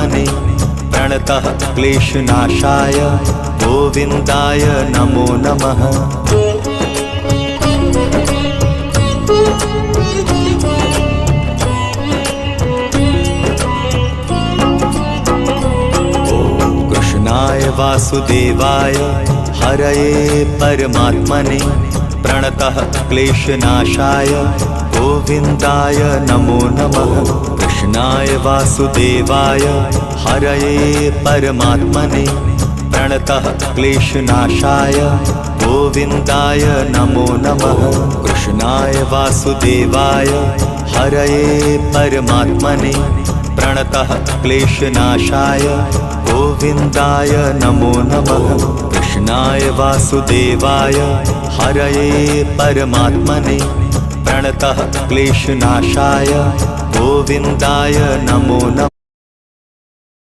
परमात्मने प्रणतः क्लेशनाशाय गोविन्दाय नमो नमः। कृष्णाय वासुदेवाय हरये परमात्मने प्रणतः क्लेशनाशाय गोविन्दाय नमो नमः। कृष्णाय वासुदेवाय हरये परमात्मने प्रणतः क्लेशनाशाय गोविन्दाय नमो नमः। कृष्णाय वासुदेवाय हरये परमात्मने प्रणतः क्लेशनाशाय गोविन्दाय नमो नमः। कृष्णाय वासुदेवाय हरये परमात्मने प्रणतः क्लेशनाशाय गोविन्दाय नमो नमः।